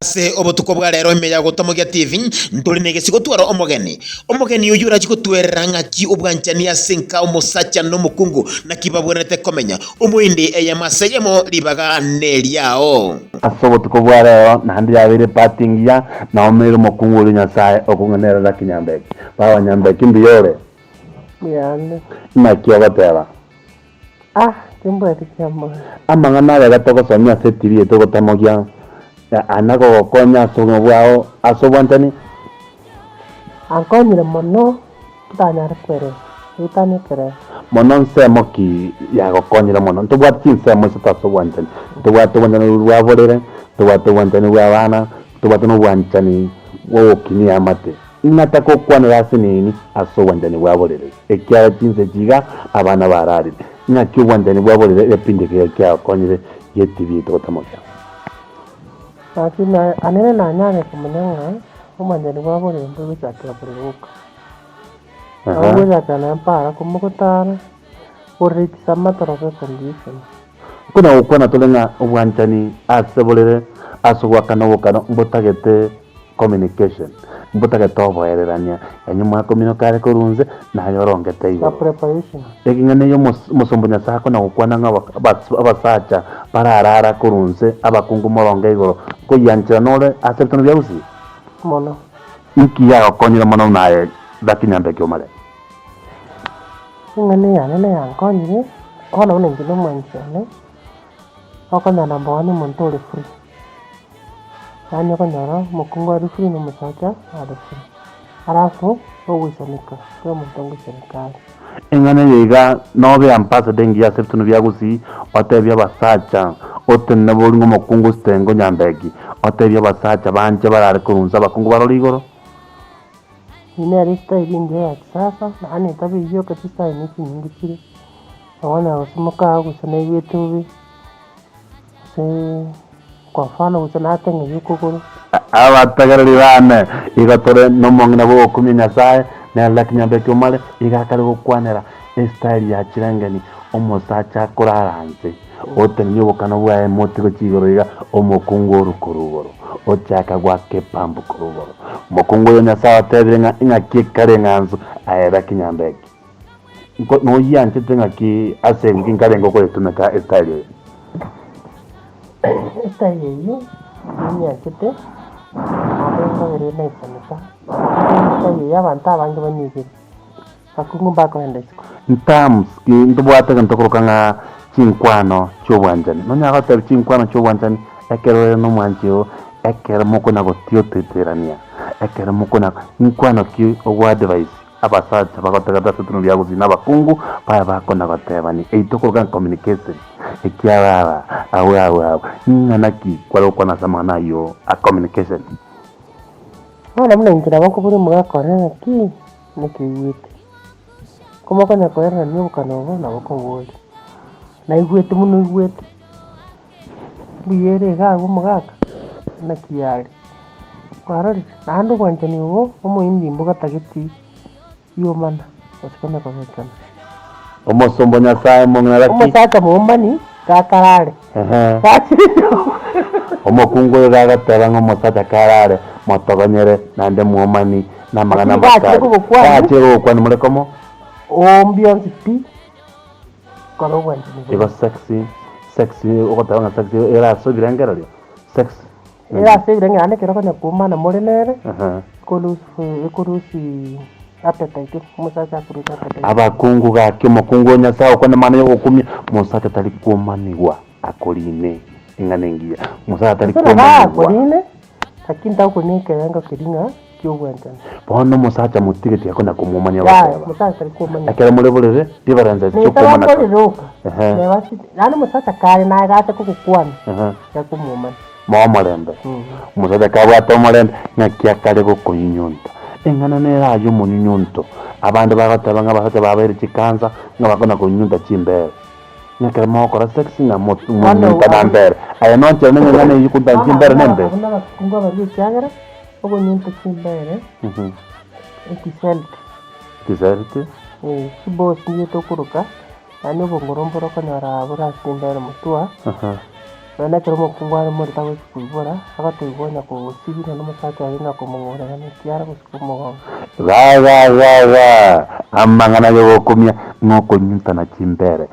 Se obutuko bwa rero imeya gotomogia TV nturi negesigo twaro omogeni uyu raji gutwerera ng'aki ubwanchani asinka umusacha no mukungu na kibabonete komenya umuindi eyamaseyemo ribaga neriao aso obutuko bwa rero nandi yabire patingia na omero mukungu uri nyasaye okungenera na kinyambeki bawa nyambeki mbiyore yane nakyo batera timbo etikyamo amangana gatoko somya setiri etoko tamogia anako konya songo bwao asobwantani ankonyire mono tutanyara kwere itani kere mono nsemo ki yagokonyire mono ntubwati nsemo sitasobwantani tubwati wantani waborere tubwati wantani wabana tubwati no bwantani wo kini amate inatako kwana yasinini asobwantani waborere ekya tinse jiga abana barari nyakyo wantani waborere epindike kya konyire yetibi to tamogia akina anene na nyane kumenenga umanyani wabore mbuga cyakira buruka aho zakana mpara kumukutara uriti samatoro condition kuna ukwana tolenga ubwanchani asebolere asogwakana wokana mbotagete communication mbotagete oboererania enyuma communicare korunze na yorongete iyo preparation ekingane yo musombonya sako na ukwana abasacha bararara korunze abakungu moronge igoro ko yanchira nore aceptano byagusi mono iki ya konyira mono nae dakinyambe kyomale ngane yanene yankonyire ona unengino mwanchane okanya namba wani montore free yani okanyara mukungu ari free no musacha ari free arafu owisanika kwa mutongo serikali engane yiga nobe ampasa dengi ya septuno byagusi otebya basacha otenne bolingo mukungu stengo nyambegi otebya basacha banje barare kurunza bakungu baroligoro ine ari style ndio ya sasa na ani tabi hiyo katisa ni nyingi kile wana usimoka gusana yetubi se kwa mfano gusana atenge yukuguru abatagarari bane igatore no mongina bo kumenya sae na lakinyambe kyomale igakare gukwanera style ya kirangani omusacha kuraranze otenye bokana bwa emoti gukigoroiga omukunguru kurugoro ochaka gwake pambu kurugoro mukunguru nyasawa tebirenga ingaki karenganzu ayera kinyambeki no yanje tengaki asengi ngarengo ko etumeka style hiyo ni yakete abenga ere na isanita style ya banta bange banyige akungu bako endesiko ntams ki ndubwata ntokokanga chinkwano chobwanjani nonya gata chinkwano chobwanjani ekero no mwanjio ekero moko na gotio teterania ekero moko na nkwano ki ogwa device abasacha bagotagata tuno bya guzina bakungu baya bakona gotebani eitokoroka communication ekiara awa nganaki kwalo kwana samana yo a communication ona muna ngira bako buri mugakora ki nikiyite kuma kanya korera ni bukanobo na bako woli na igwete muno igwete biyere ga gumugaka na kiyari kwarori nando kwantani wo omuimbi mbuga tageti yomana osikona kwakana omosombo nyasaye mongaraki omusaka mumbani kakarare omokungu gagatera ng'omusaka karare motogonyere nande muomani na magana matatu achiro kwani mulekomo ombionsi pi kalo kwantani iba sexy okotanga sexy era so birengeralio sex era se birenga ane kero kana kumana morenere kolusi appetite musaka kuruta appetite abakungu gake mukungu nyasaye kone mana yo kumya musaka tali kumanigwa akoline inganengia musaka tali kumanigwa akoline akinta ukoneka yanga kiringa kyobwantana bono musaka mutigeti yakona kumumanya ya musaka tali kumanya akera mulebolere difference cyo kumana ne wasi nani musaka kare na gata kukukwana ya kumumanya momarembe musaka kabwato marembe nyakia kare gukunyunta engana nera yo munyunto abandi bagataba basate babere chikanza ngabakona kunyunta chimbere nyakera mokora sexy na munyunta nambere aya nonche ngana yikuta chimbere nembe abana kungo bari cyagara obunyunta chimbere Kiserti boss niyo tokuruka ani bongoromboro kana rabura chimbere mutua na kero mokungu ari muri tawe kuibora akategonya kusigina no musacha ari na kumungora na kiara kusikumogo Ga amangana yo kumya ngoko nyuta na chimbere